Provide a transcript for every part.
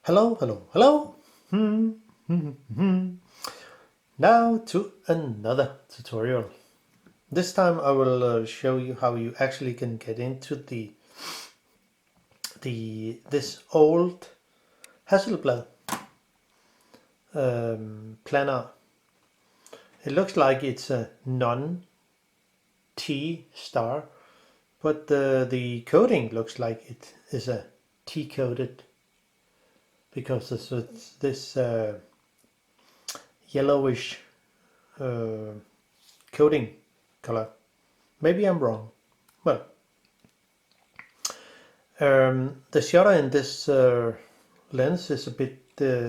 Hello, hello, hello. Now to another tutorial. This time I will show you how you actually can get into this old Hasselblad Planar. It looks like it's a non-T star, but the coating looks like it is a T coated because it's this yellowish coating color. Maybe I'm wrong. Well, the shutter in this lens is a bit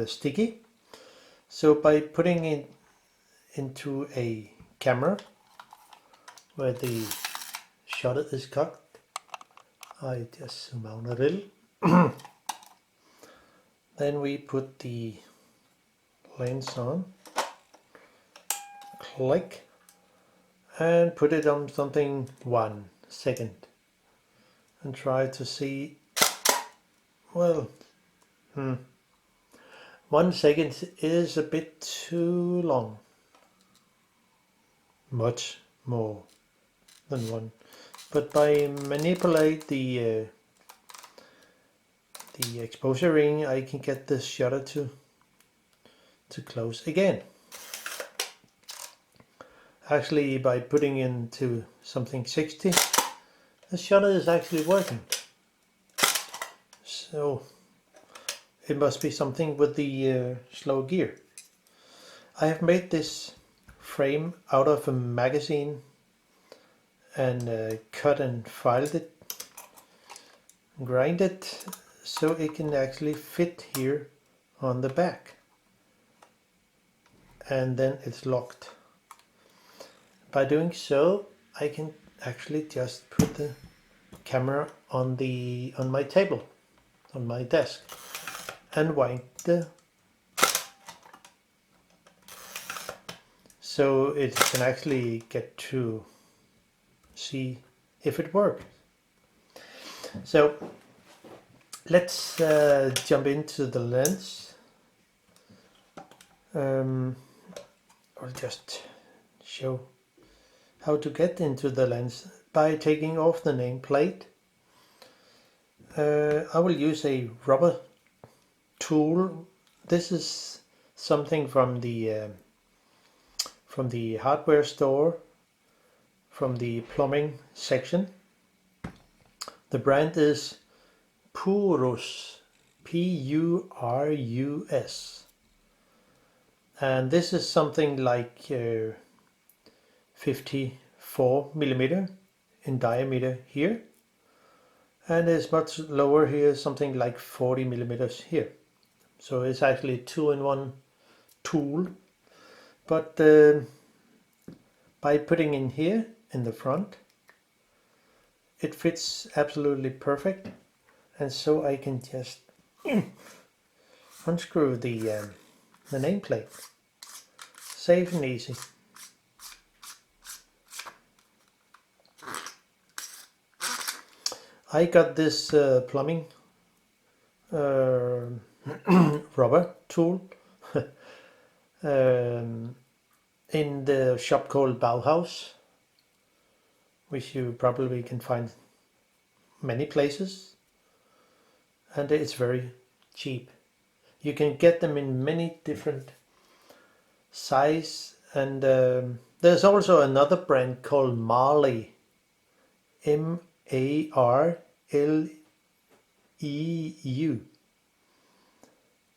sticky, so by putting it into a camera where the shutter is cocked, I just zoom out a little. Then we put the lens on, click, and put it on something 1 second and try to see, well, 1 second is a bit too long, much more than one, but by manipulate the exposure ring I can get the shutter to close again. Actually, by putting into something 60, the shutter is actually working. So it must be something with the slow gear. I have made this frame out of a magazine and cut and filed it, grind it so it can actually fit here on the back, and then it's locked. By doing so, I can actually just put the camera on my table, on my desk, and wind so it can actually get to see if it works. So let's jump into the lens. I'll just show how to get into the lens by taking off the nameplate. I will use a rubber tool. This is something from the hardware store, from the plumbing section. The brand is Purus, P-U-R-U-S, and this is something like 54 millimeter in diameter here, and it's much lower here, something like 40 millimeters here. So it's actually a 2-in-1 tool, but by putting in here in the front, it fits absolutely perfect, and so I can just unscrew the nameplate. Safe and easy. I got this plumbing rubber tool in the shop called Bauhause, which you probably can find many places, and it's very cheap. You can get them in many different size, and there's also another brand called Marley, M-A-R-L-E-U.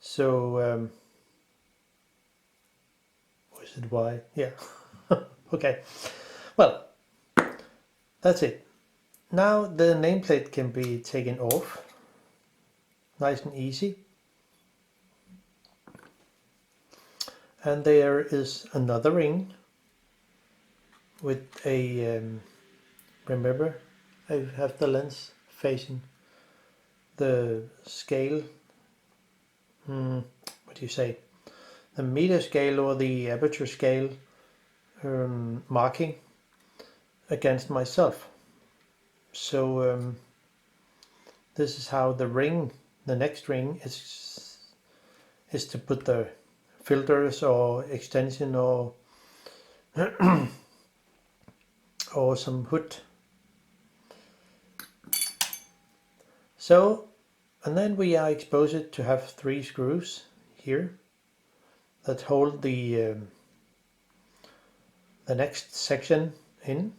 So was it Y? Yeah. Okay, well, that's it. Now the nameplate can be taken off, nice and easy. And there is another ring with a, remember, I have the lens facing the scale, what do you say, the meter scale or the aperture scale marking against myself. So this is how the next ring is is to put the filters or extension or or some hood. So, and then we are exposed to have 3 screws here that hold the next section in.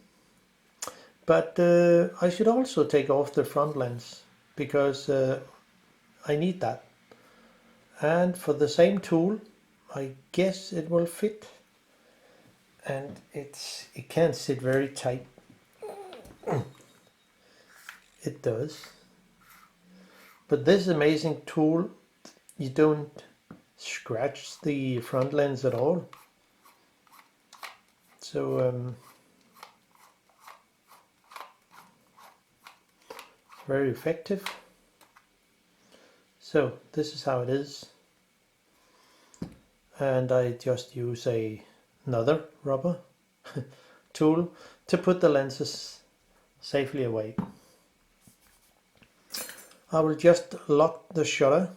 But I should also take off the front lens because I need that. And for the same tool, I guess it will fit. And it can't sit very tight. It does. But this amazing tool, you don't scratch the front lens at all. So very effective. So this is how it is. And I just use another rubber tool to put the lenses safely away. I will just lock the shutter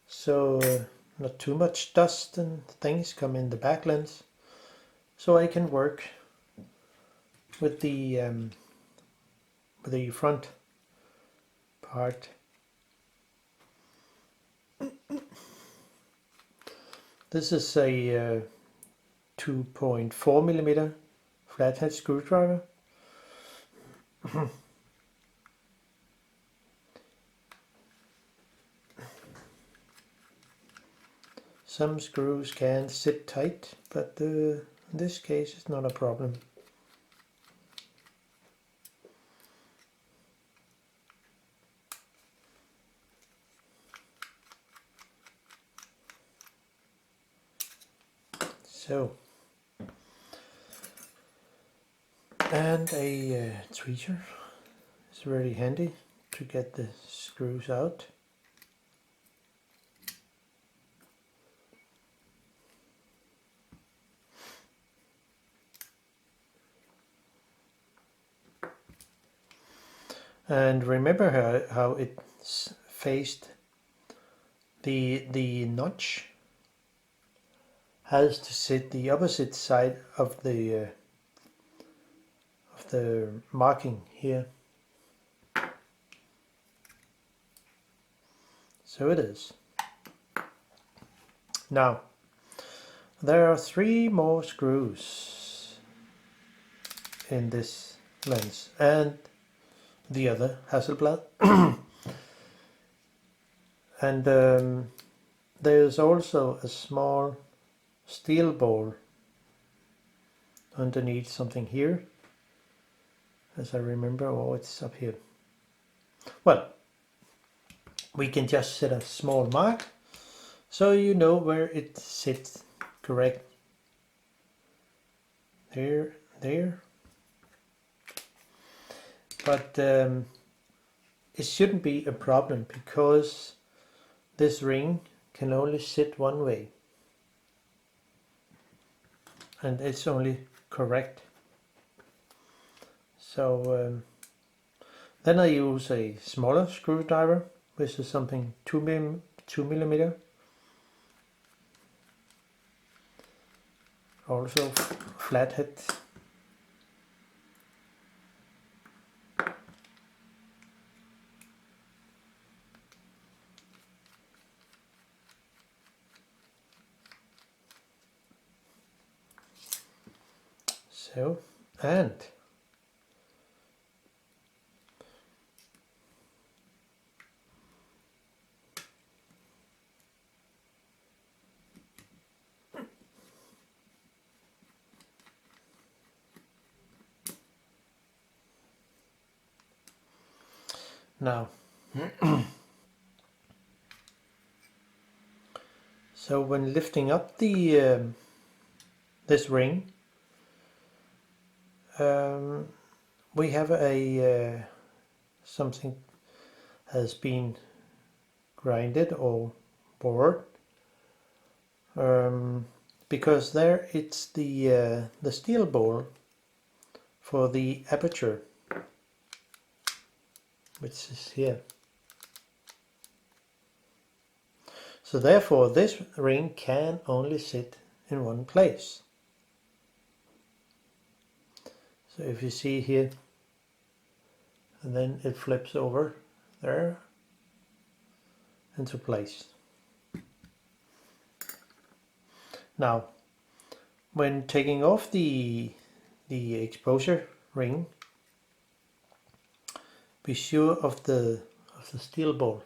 so not too much dust and things come in the back lens, so I can work with the front part. This is a 2.4 millimeter flathead screwdriver. Some screws can sit tight, but in this case it's not a problem. So, and a tweezer is very handy to get the screws out. And remember how it's faced. The notch has to sit the opposite side of the marking here. So it is. Now there are 3 more screws in this lens and the other Hasselblad. And there's also a small steel ball underneath something here, as I remember. Oh, it's up here. Well, we can just set a small mark so you know where it sits correct. There. But it shouldn't be a problem because this ring can only sit one way. And it's only correct. So then I use a smaller screwdriver, which is something 2 millimeter. Also flathead. So, and now so when lifting up the this ring, we have a something has been grinded or bored, because there it's the steel ball for the aperture, which is here. So therefore this ring can only sit in one place. So if you see here, and then it flips over there into place. Now, when taking off the exposure ring, be sure of the steel ball.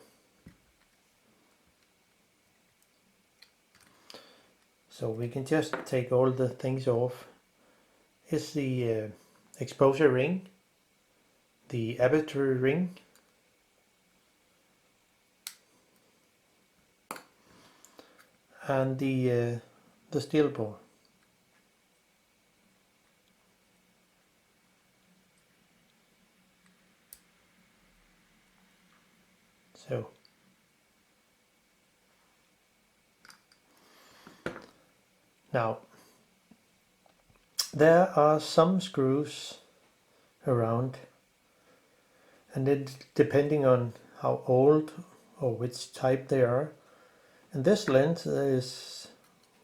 So we can just take all the things off. It's the exposure ring, the aperture ring, and the steel ball. So now there are some screws around, and it depending on how old or which type they are. In this length there is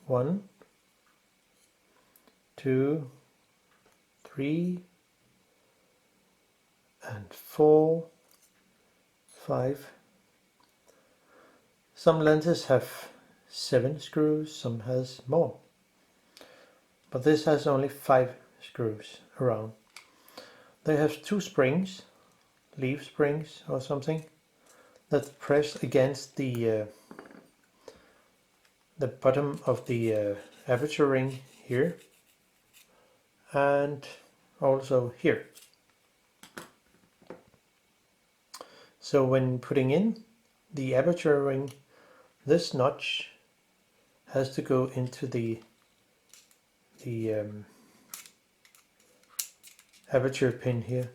1, 2, 3 and 4, 5. Some lenses have 7 screws, some has more. But this has only 5 screws around. They have 2 springs, leaf springs or something, that press against the bottom of the aperture ring here and also here. So when putting in the aperture ring, this notch has to go into the aperture pin here.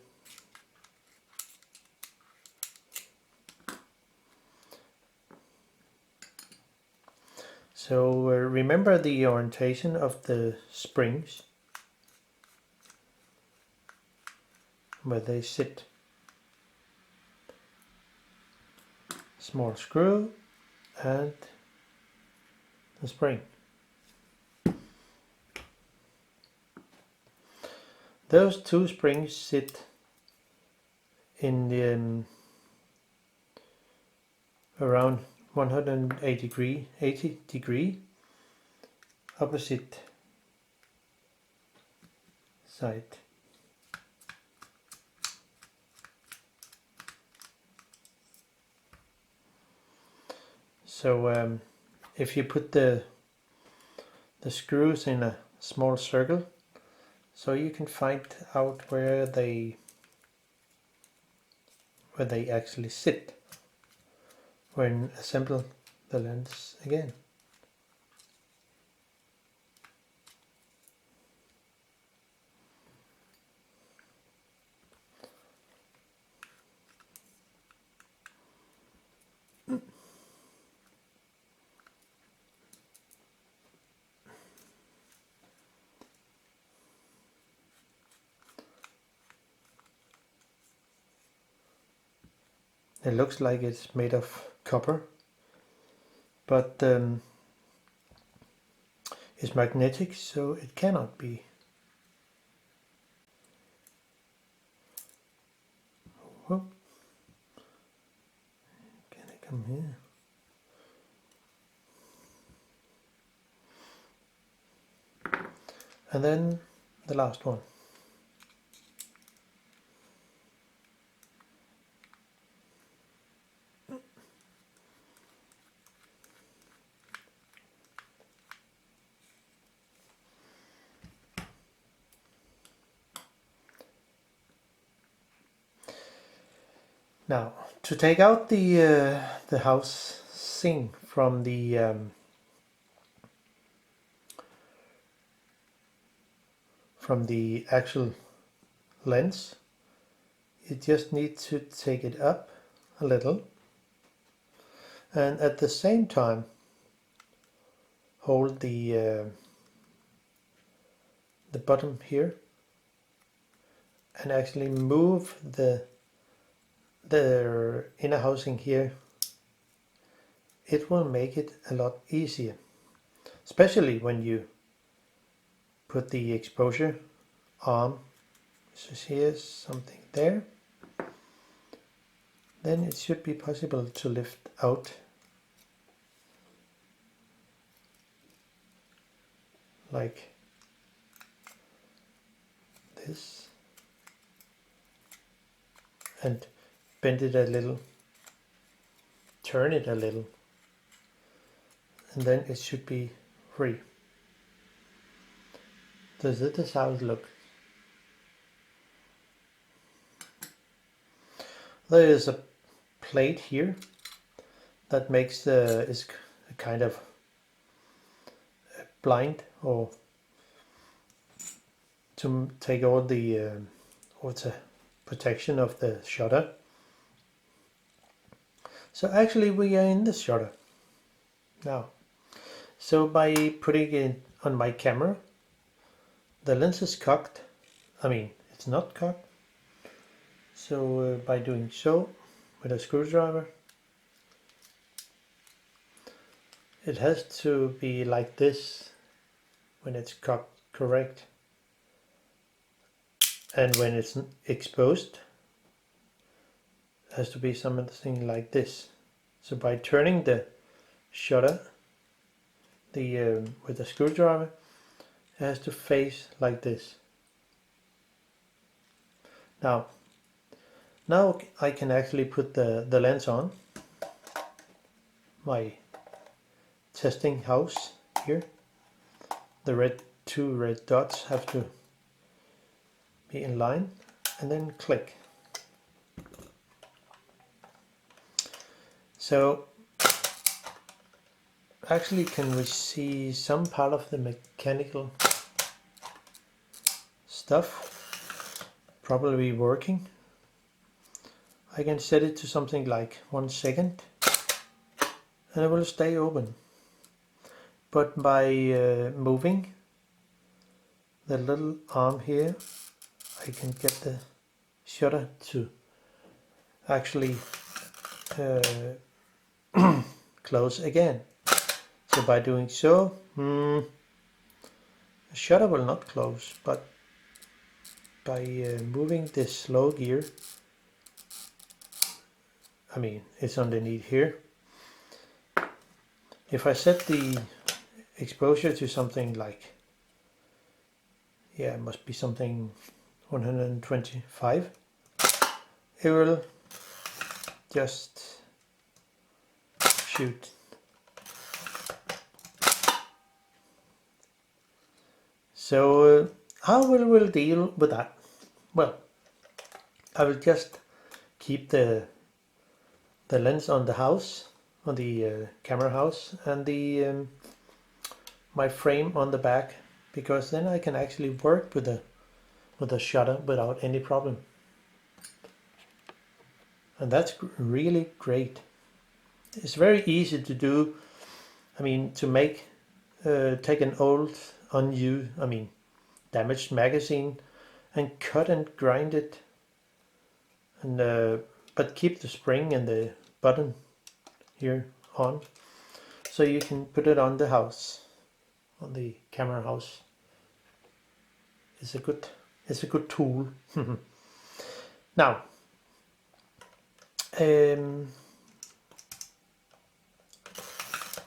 So remember the orientation of the springs, where they sit. Small screw and the spring. Those 2 springs sit in the around 80 degree opposite side. So if you put the screws in a small circle, so you can find out where they actually sit when assemble the lens again. It looks like it's made of copper, but it's magnetic, so it cannot be. Oh, can I come here? And then the last one. Now, to take out the housing from the actual lens, you just need to take it up a little, and at the same time hold the bottom here and actually move the inner housing here it will make it a lot easier, especially when you put the exposure arm. So here's something there. Then it should be possible to lift out like this and bend it a little, turn it a little, and then it should be free. So this is how it looks. There is a plate here that makes is a kind of blind, or to take all the water protection of the shutter. So actually we are in the shutter now. So by putting it on my camera, the lens is cocked. I mean, it's not cocked. So by doing so with a screwdriver, it has to be like this when it's cocked correct. And when it's exposed, it has to be something like this. So by turning the shutter with the screwdriver, it has to face like this. Now I can actually put the lens on. My testing house here. The two red dots have to be in line, and then click. So actually can we see some part of the mechanical stuff probably working. I can set it to something like 1 second and it will stay open. But by moving the little arm here, I can get the shutter to actually close again. So by doing so, the shutter will not close, but by moving this slow gear, I mean it's underneath here. If I set the exposure to something like, yeah, it must be something 125, it will just shoot. So how will we deal with that? Well, I will just keep the lens on the house, on the camera house, and the my frame on the back, because then I can actually work with the shutter without any problem. And that's really great. It's very easy to do. I mean, to make take an old unused, I mean damaged magazine and cut and grind it, and but keep the spring and the button here on, so you can put it on the house, on the camera house. It's a good tool. Now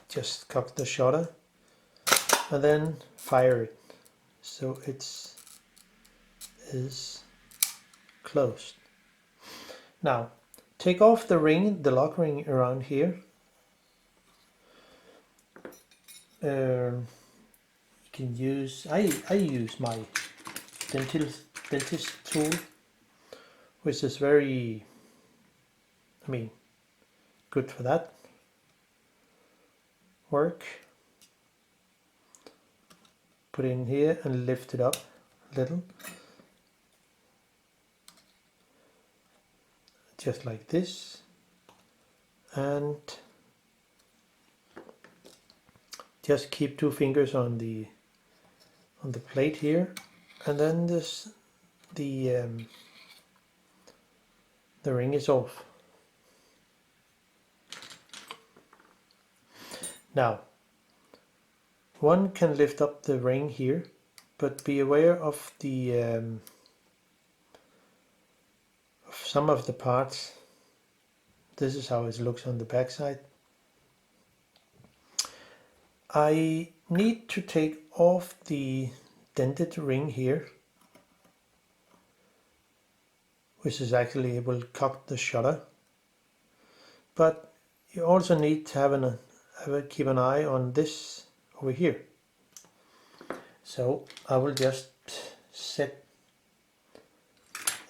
just cock the shutter and then fire it so it is closed. Now take off the ring, the lock ring around here. You can use, I use my dentist tool, which is very, I mean, good for that work. Put it in here and lift it up a little, just like this, and just keep 2 fingers on the plate here, and then the ring is off. Now, one can lift up the ring here, but be aware of the of some of the parts. This is how it looks on the back side. I need to take off the dented ring here, which is actually will cock the shutter. But you also need to keep an eye on this over here. So I will just set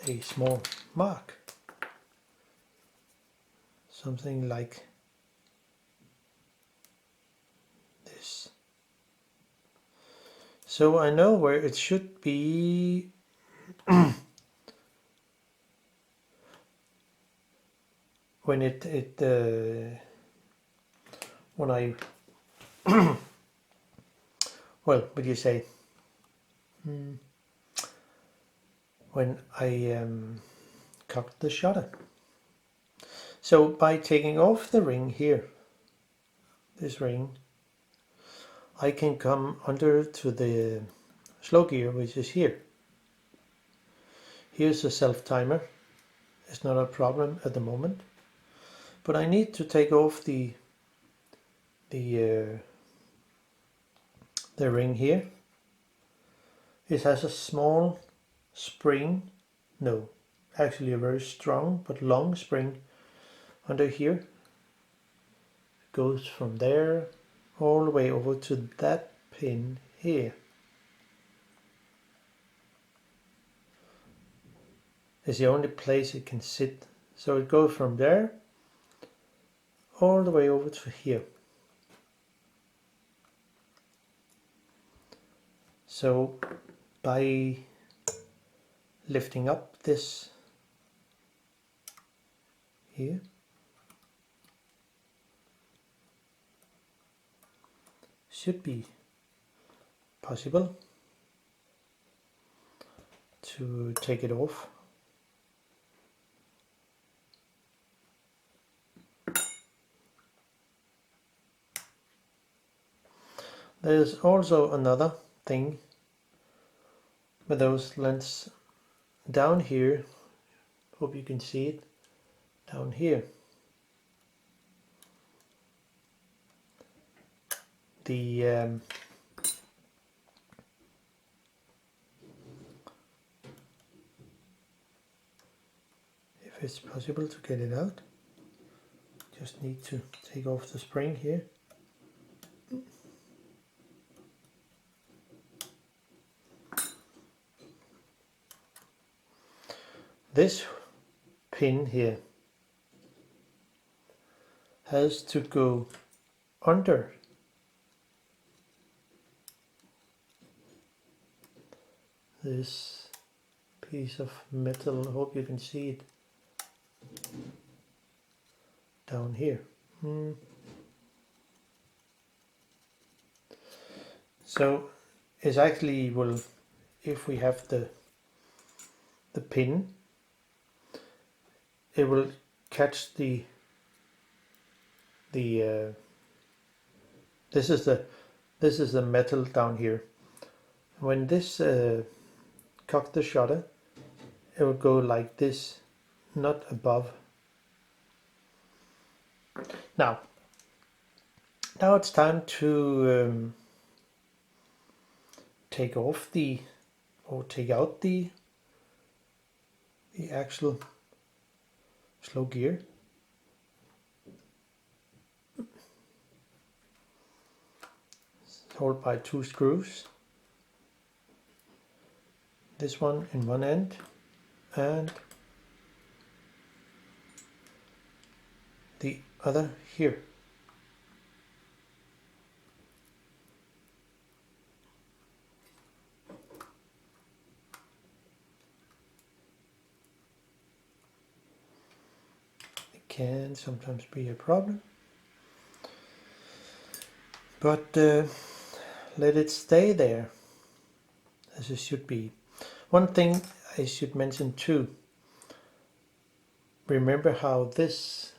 a small mark, something like this. So I know where it should be. When when I well, would you say when I cocked the shutter. So by taking off the ring here, this ring, I can come under to the slow gear, which is here. Here's a self timer. It's not a problem at the moment, but I need to take off the ring here. It has a small spring, no, actually a very strong but long spring under here. It goes from there all the way over to that pin here. It's the only place it can sit. So it goes from there all the way over to here. So by lifting up this here, should be possible to take it off. There's also another thing with those lenses down here. Hope you can see it down here. The if it's possible to get it out, just need to take off the spring here. This pin here has to go under this piece of metal. I hope you can see it down here. So it's actually will, if we have the pin, it will catch this is the metal down here. When this cock the shutter, it will go like this, not above. Now it's time to take out the actual slow gear. It's held by 2 screws. This one in one end and the other here. It can sometimes be a problem, but let it stay there as it should be. One thing I should mention too, remember how those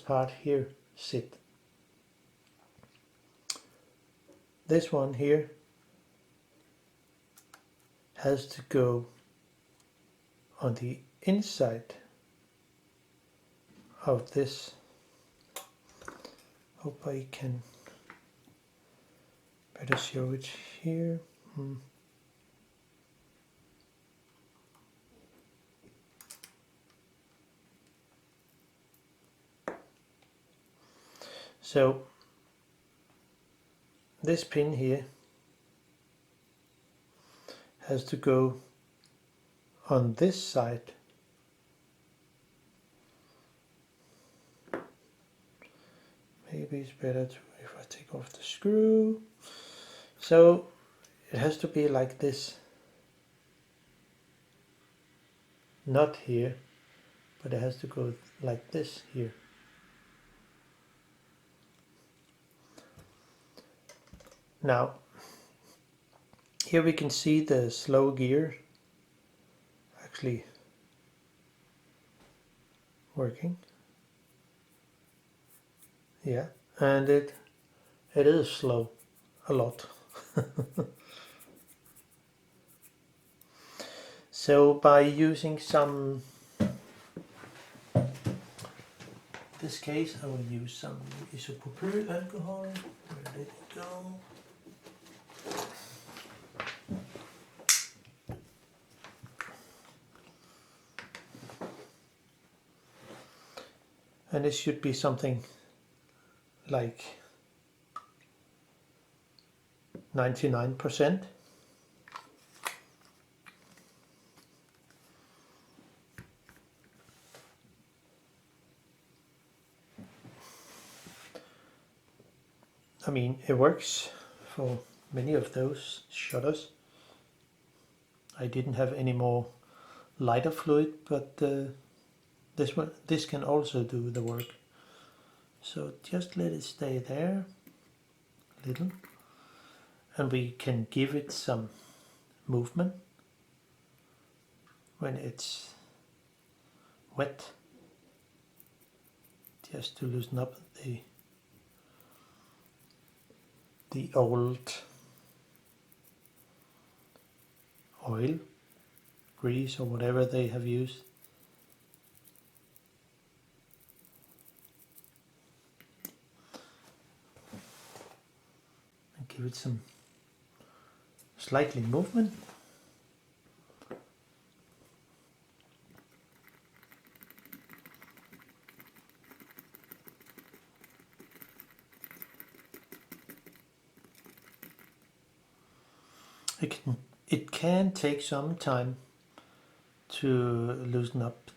part here sit. this one here has to go on the inside of this. Hope I can better show it here. So this pin here has to go on this side. Maybe it's better to, if I take off the screw. So it has to be like this. Not here, but it has to go like this here. Now, here we can see the slow gear actually working. Yeah, and it is slow, a lot. So by using some, in this case I will use some isopropylalcohol. Where did it go? And it should be something like 99%. I mean, it works for many of those shutters. I didn't have any more lighter fluid, but this can also do the work. So just let it stay there a little, and we can give it some movement when it's wet, just to loosen up the old oil, grease or whatever they have used. And give it some slightly movement. It can take some time to loosen up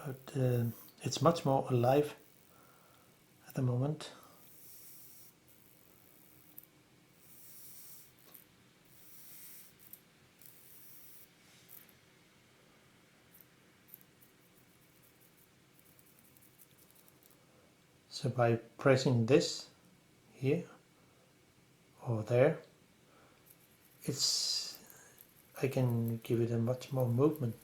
but it's much more alive at the moment. So by pressing this here or there, I can give it a much more movement.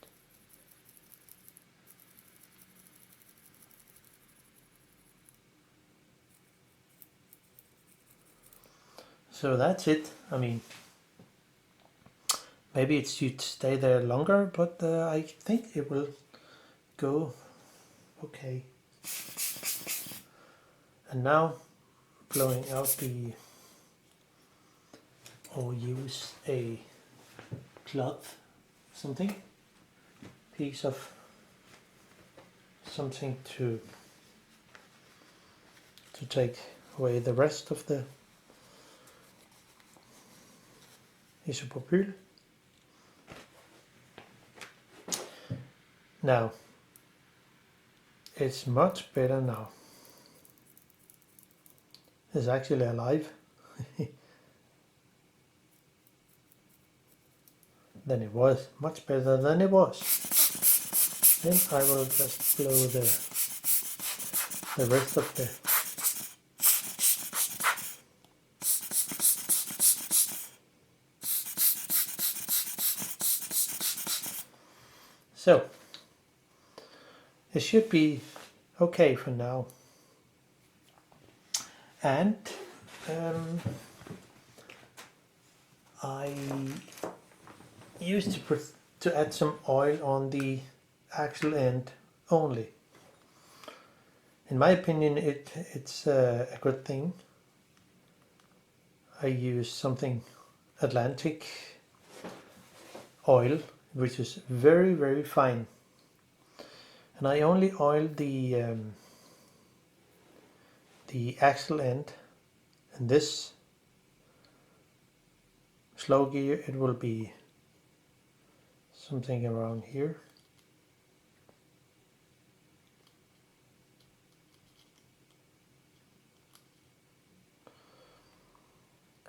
So that's it. I mean, maybe it should stay there longer, but I think it will go okay. And now blowing out or use a cloth, piece of something to take away the rest of the isopropyl. Now it's much better now. It's actually alive than it was, much better than it was. Then I will just blow the rest of the So it should be okay for now. And I used to add some oil on the axle end only. In my opinion, it's a good thing. I use something Atlantic oil, which is very, very fine. And I only oil the axle end, and this slow gear, it will be something around here.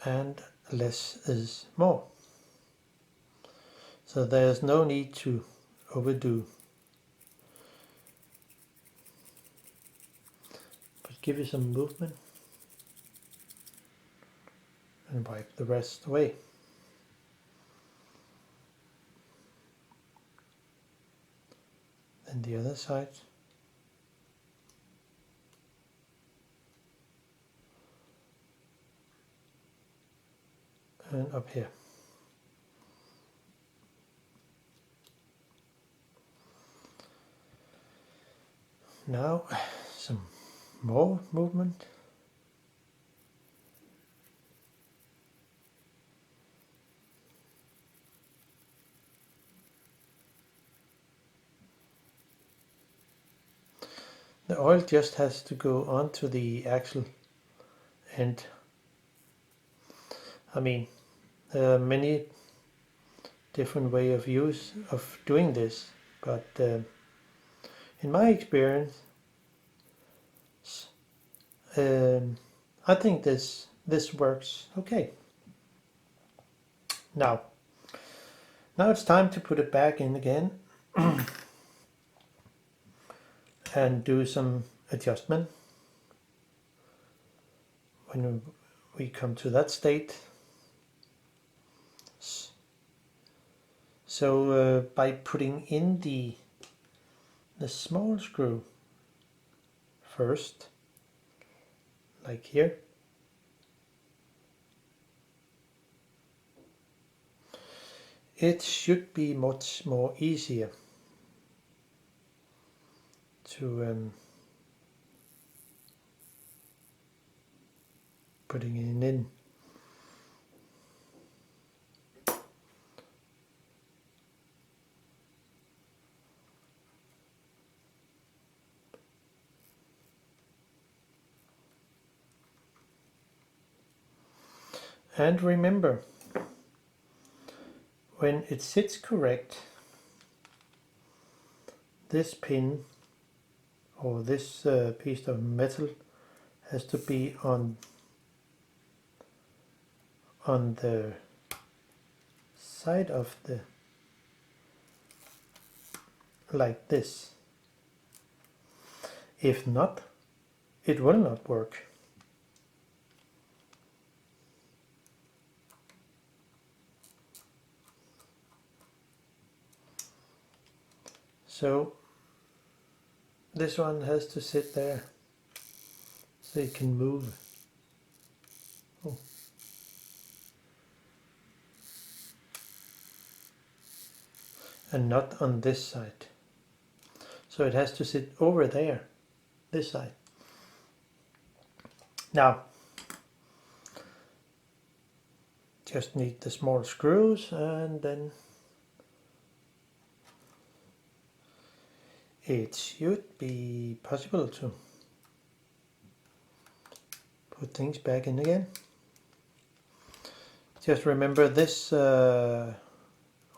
And less is more. So there's no need to overdo. But give it some movement and wipe the rest away. Then the other side. And up here. Now some more movement. The oil just has to go onto the axle end. I mean, there are many different ways of doing this, but in my experience, I think this works okay. Now it's time to put it back in again and do some adjustment. When we come to that state, so by putting in the small screw first, like here, it should be much more easier to putting it in. And remember, when it sits correct, this pin or this piece of metal has to be on the side of the, like this. If not, it will not work. So this one has to sit there so it can move. Oh. And not on this side. So it has to sit over there, this side. Now, just need the small screws, and then it should be possible to put things back in again. Just remember, this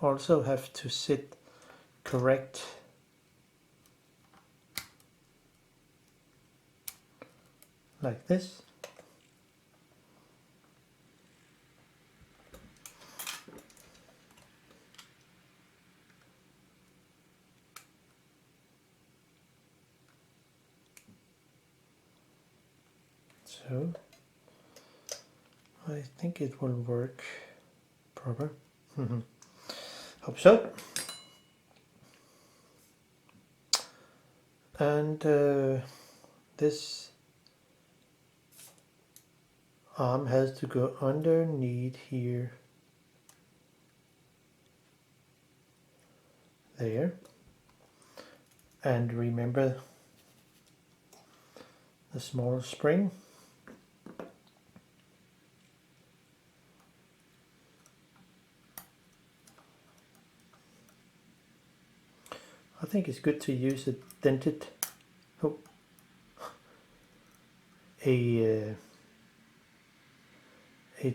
also have to sit correct. Like this. So I think it will work proper. Hope so. And this arm has to go underneath here, there, and remember the small spring. I think it's good to use a dented, a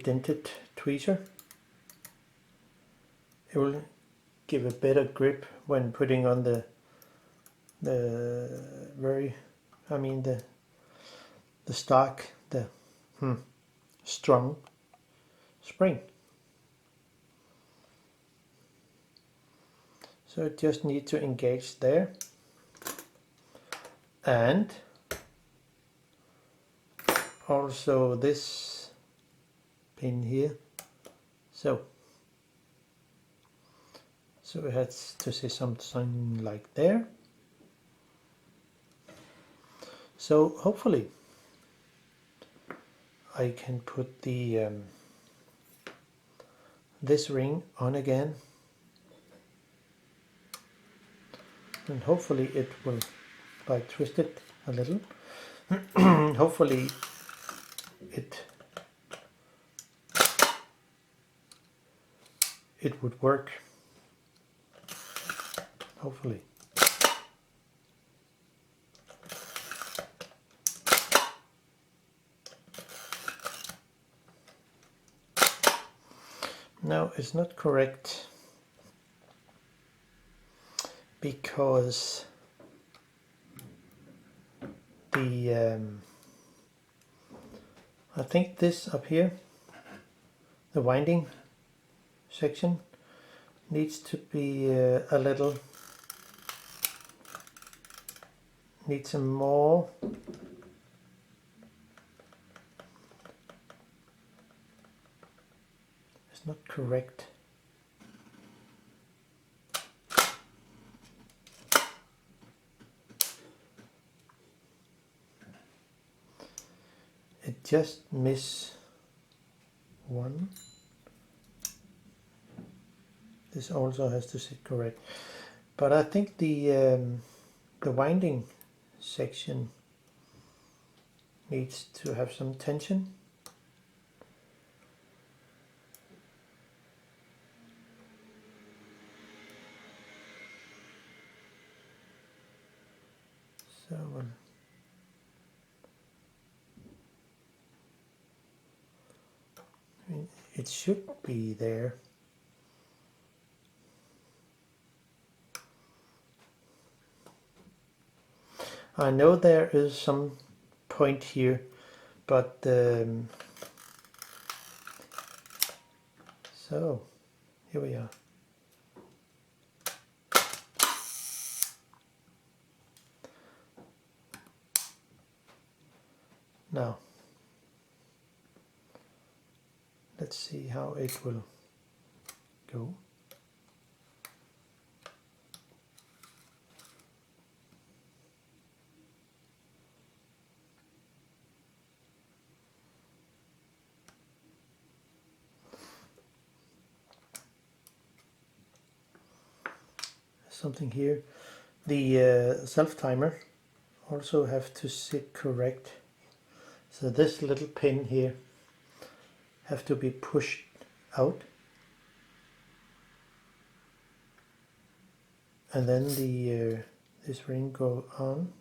dented tweezer. It will give a better grip when putting on the stock, the strong spring. So it just needs to engage there, and also this pin here. So it has to say something like there. So hopefully I can put the this ring on again, and hopefully it will, if I twist it a little, hopefully it would work. Hopefully. No, it's not correct, because the I think this up here, the winding section, needs to be a little, needs some more it's not correct. It just miss one. This also has to sit correct, but I think the winding section needs to have some tension. So it should be there. I know there is some point here, but so here we are. Now let's see how it will go. Something here. The self timer also have to sit correct. So this little pin here have to be pushed out, and then the this ring go on,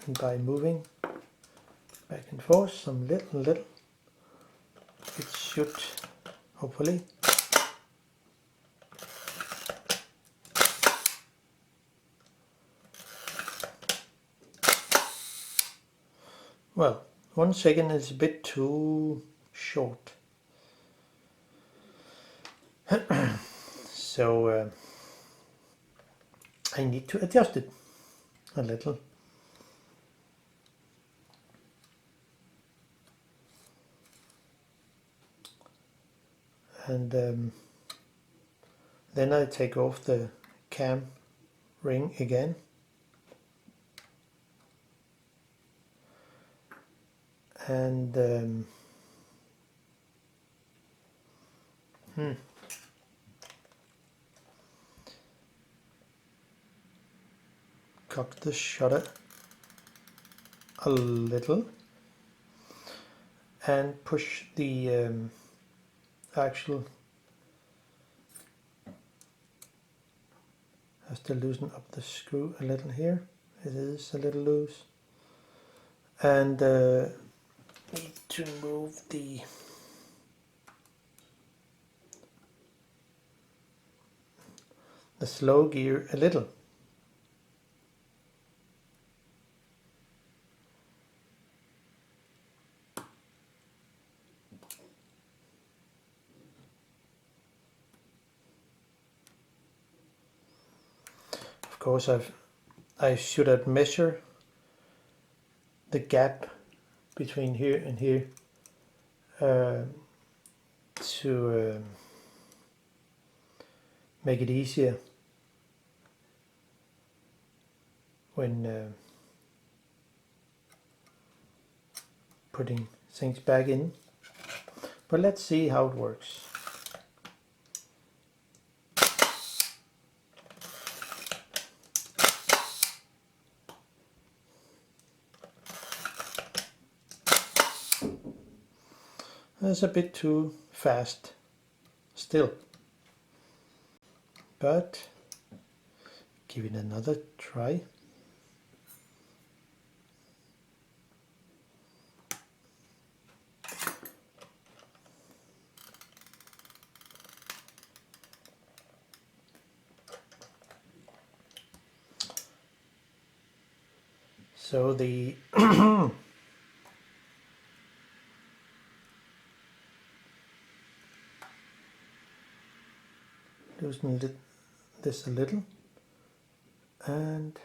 and by moving back and forth some little, it should hopefully well, 1 second is a bit too short. So I need to adjust it a little. And then I take off the cam ring again. and cock the shutter a little and push the actual, has to loosen up the screw a little here. It is a little loose, and need to move the slow gear a little. Of course, I should have measured the gap between here and here to make it easier when putting things back in. But let's see how it works. That's a bit too fast still, but give it another try. So the loosen this a little, and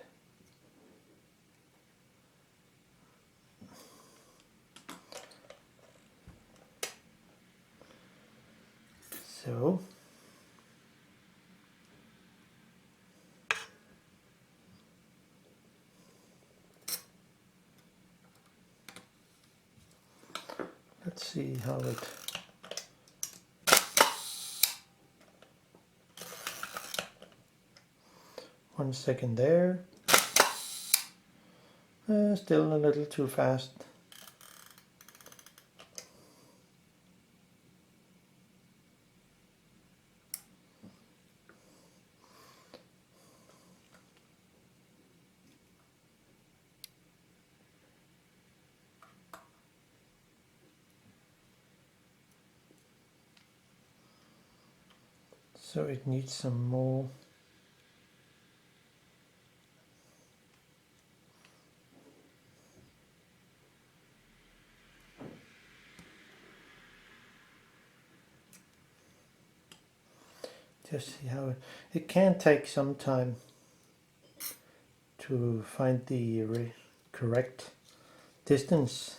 so let's see how it. 1 second there. Still a little too fast. So it needs some more. Just see how it can take some time to find the correct distance.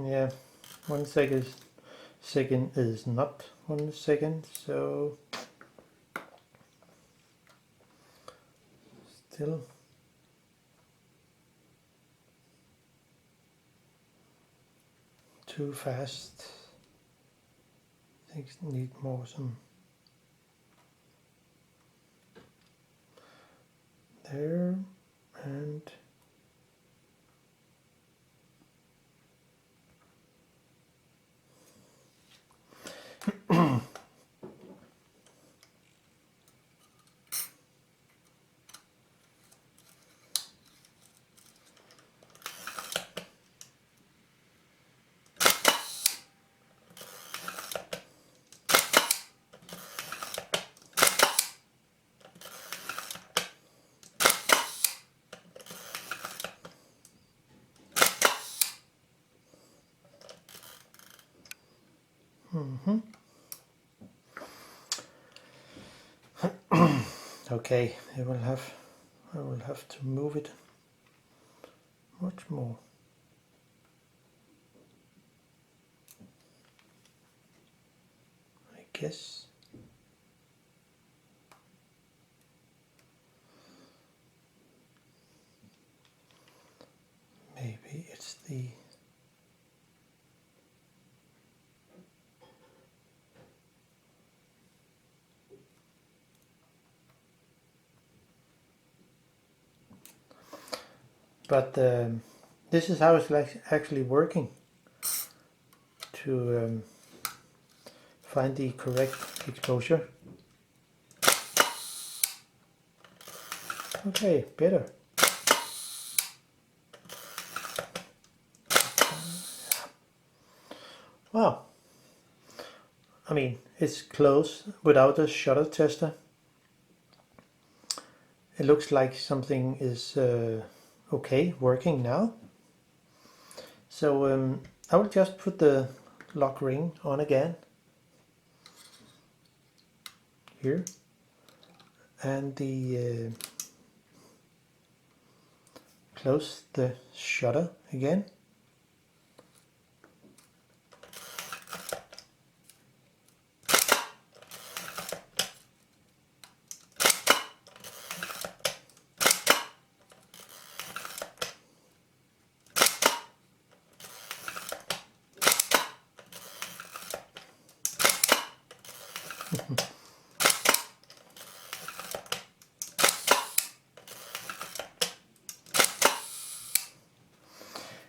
Yeah, 1 second is not 1 second, so still too fast. Things need more some there, and Okay, I will have to move it much more. I guess. Maybe it's the this is how it's actually working to find the correct exposure. Okay, better. Wow. I mean, it's close without a shutter tester. It looks like something is okay, working now. So I will just put the lock ring on again here, and the close the shutter again.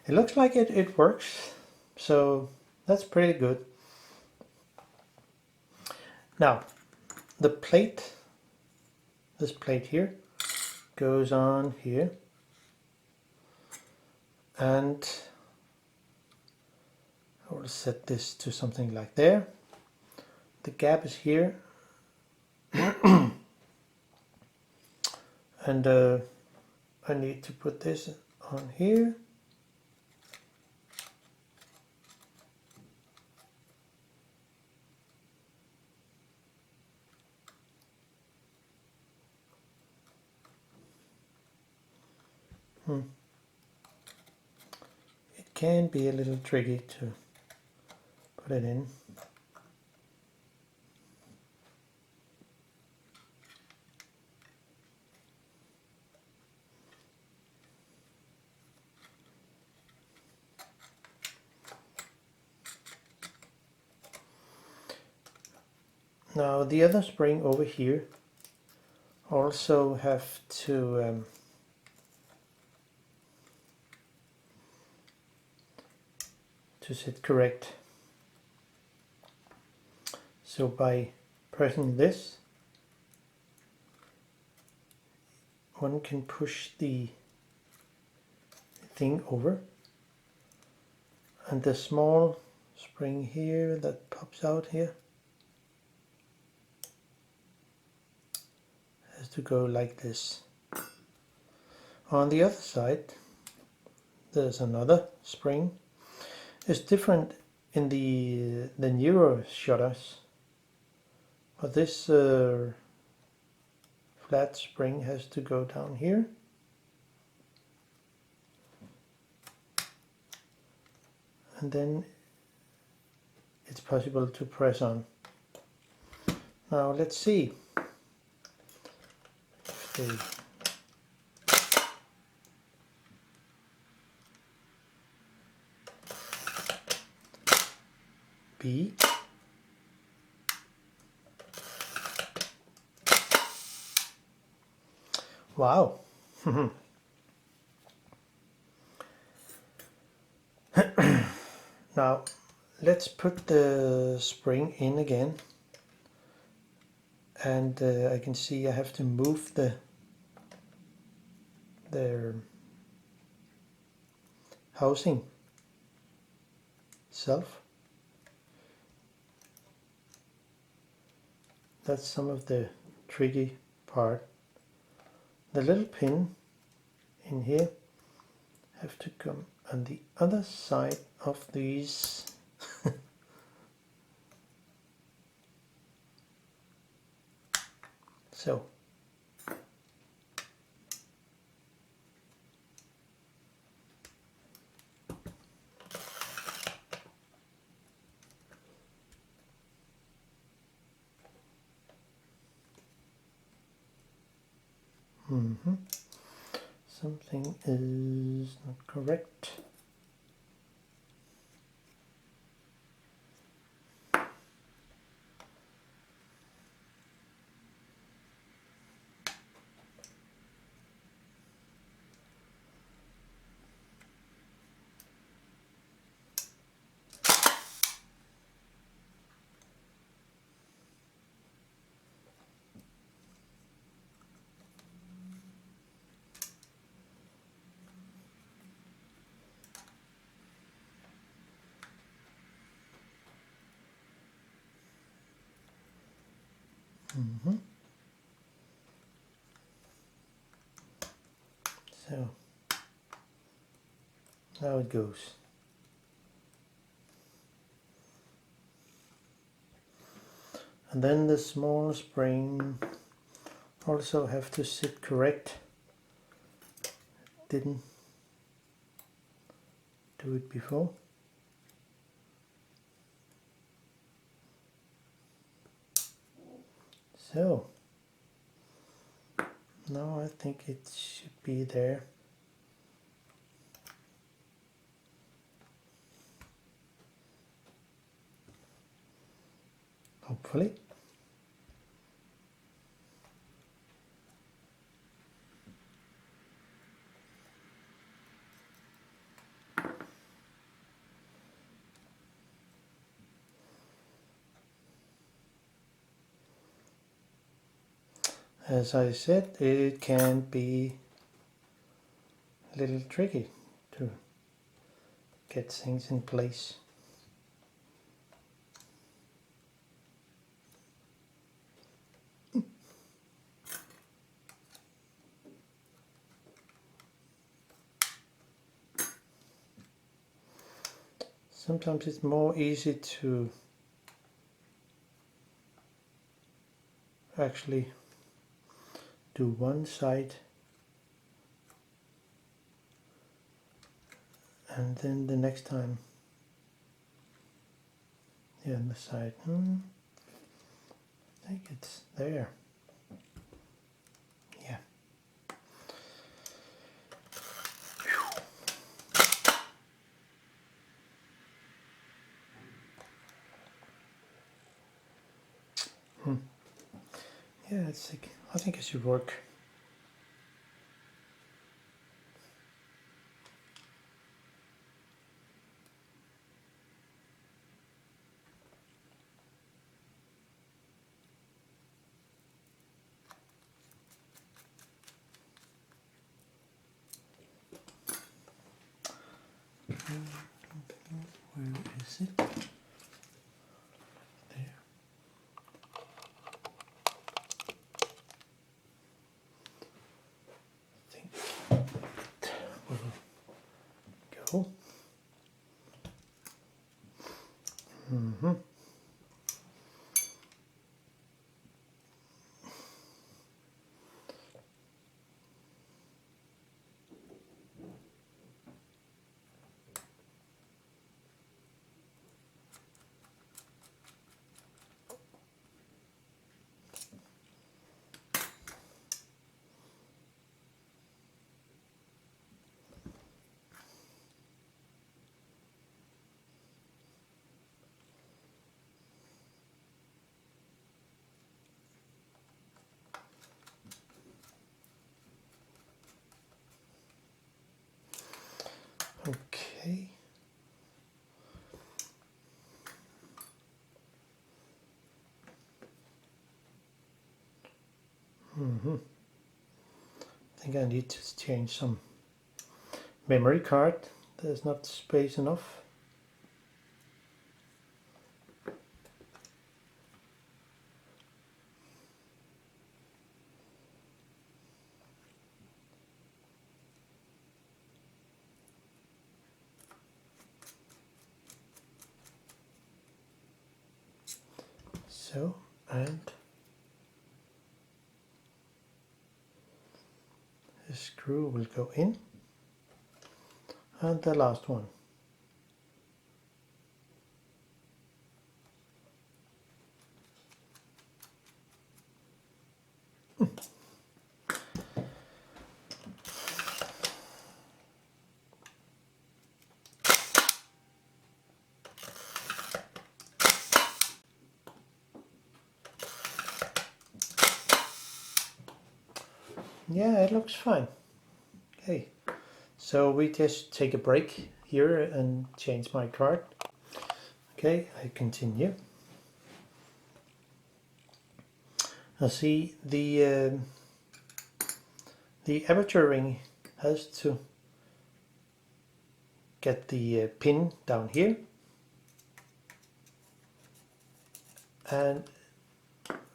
It looks like it works, so that's pretty good. Now, the plate, this plate here, goes on here, and I will set this to something like there. The gap is here, and I need to put this on here. It can be a little tricky to put it in. Now the other spring over here also have to sit correct. So by pressing this, one can push the thing over, and the small spring here that pops out here has to go like this. On the other side there's another spring. It's different in the newer shutters, but this flat spring has to go down here, and then it's possible to press on. Now let's see if they B. Wow. Now let's put the spring in again, and I can see I have to move the housing itself. That's some of the tricky part. The little pin in here have to come on the other side of these So. Something is not correct. So now it goes. And then the small spring also have to sit correct. Didn't do it before. So now I think it should be there. Hopefully. As I said, it can be a little tricky to get things in place. Sometimes it's more easy to actually do one side and then the next time the other side. I think it's there. Yeah. Yeah, I think it should work. Where is it? There. I think it will go. Okay. I think I need to change some memory card. There's not space enough. So, and screw will go in, and the last one. Yeah, it looks fine. Okay, so we just take a break here and change my card. Okay, I continue. Now see, the aperture ring has to get the pin down here, and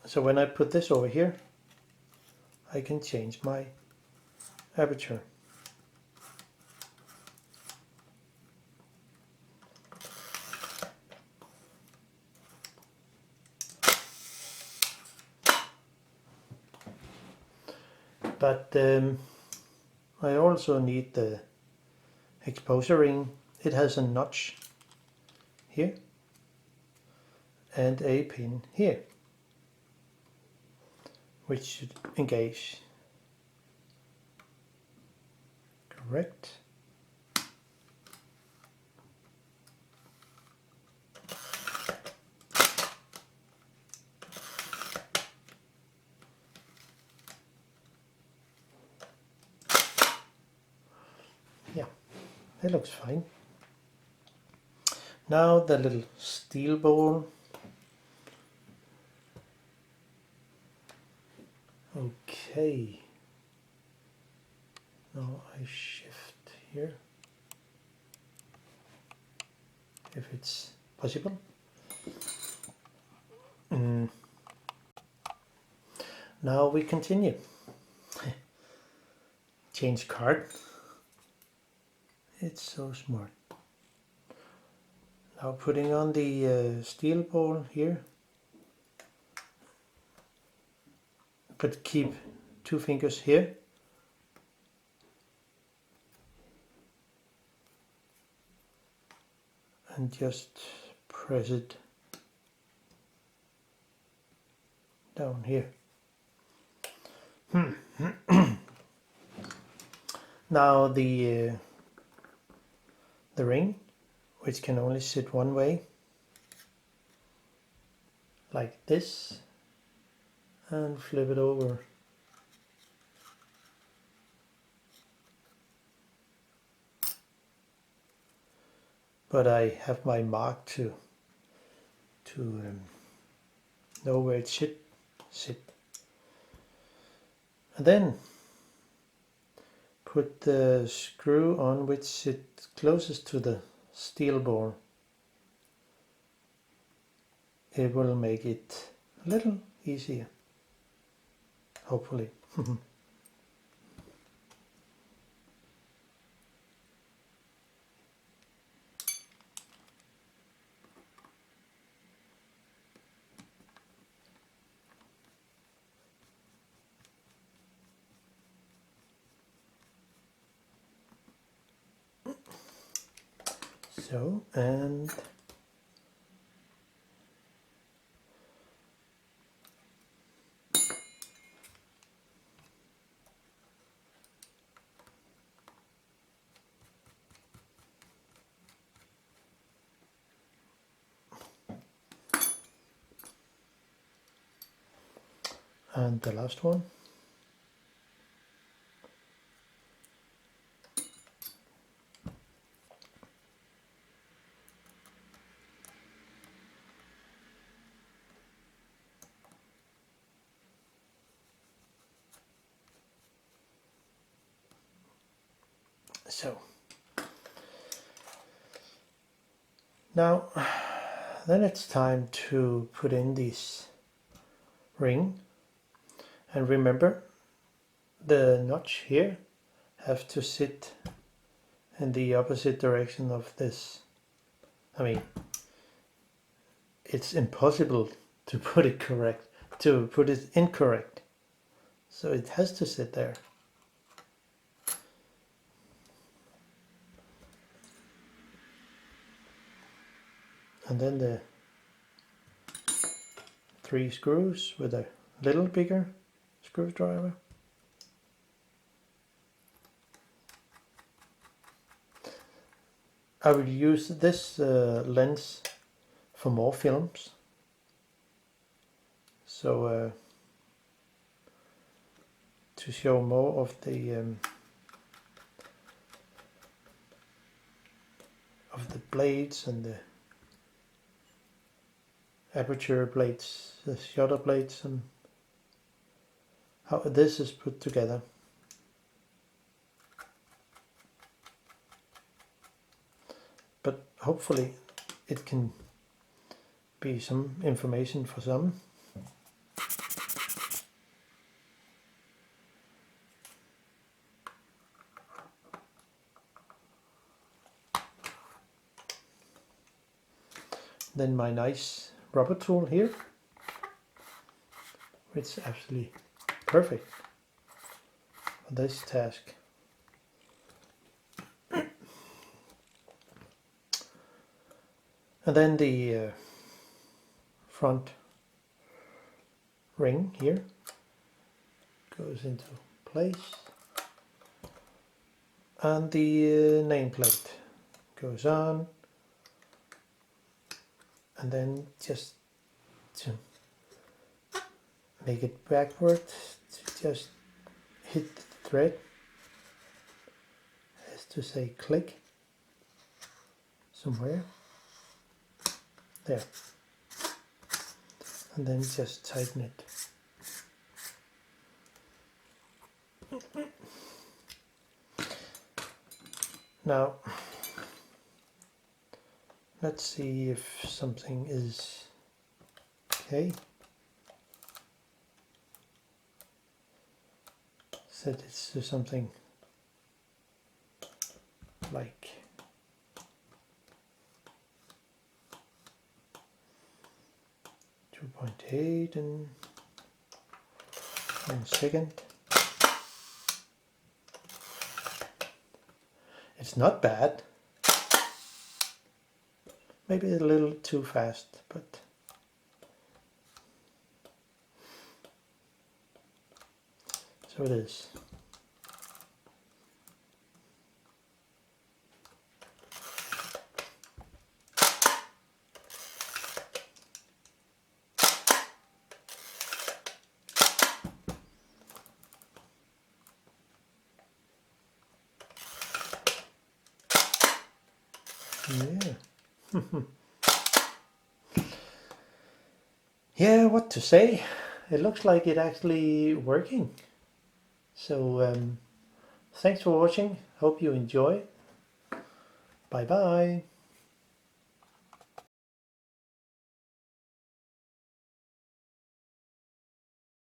so when I put this over here, I can change my aperture. But I also need the exposure ring. It has a notch here and a pin here, which should engage correct. Yeah, it looks fine. Now the little steel ball. Okay. Now I shift here, if it's possible. Now we continue. Change card. It's so smart. Now putting on the steel ball here, but keep 2 fingers here. And just press it down here. Now the ring, which can only sit one way, like this, and flip it over. But I have my mark to know where it should sit. And then put the screw on which sits closest to the steel ball. It will make it a little easier, hopefully. So, and the last one. So now then it's time to put in this ring, and remember the notch here have to sit in the opposite direction of this. I mean, it's impossible to put it incorrect, so it has to sit there. and then the 3 screws with a little bigger screwdriver. I will use this lens for more films. So to show more of the blades and the aperture blades, the shutter blades, and how this is put together. But hopefully it can be some information for some. Then my nice rubber tool here, which is absolutely perfect for this task. And then the front ring here goes into place, and the nameplate goes on. And then just to make it backward, to just hit the thread, as to say click somewhere there, and then just tighten it. Now let's see if something is okay. Set it to something like 2.8 in 1 second. It's not bad. Maybe a little too fast, but so it is. Yeah. Yeah, what to say? It looks like it actually working. So thanks for watching. Hope you enjoy. Bye bye.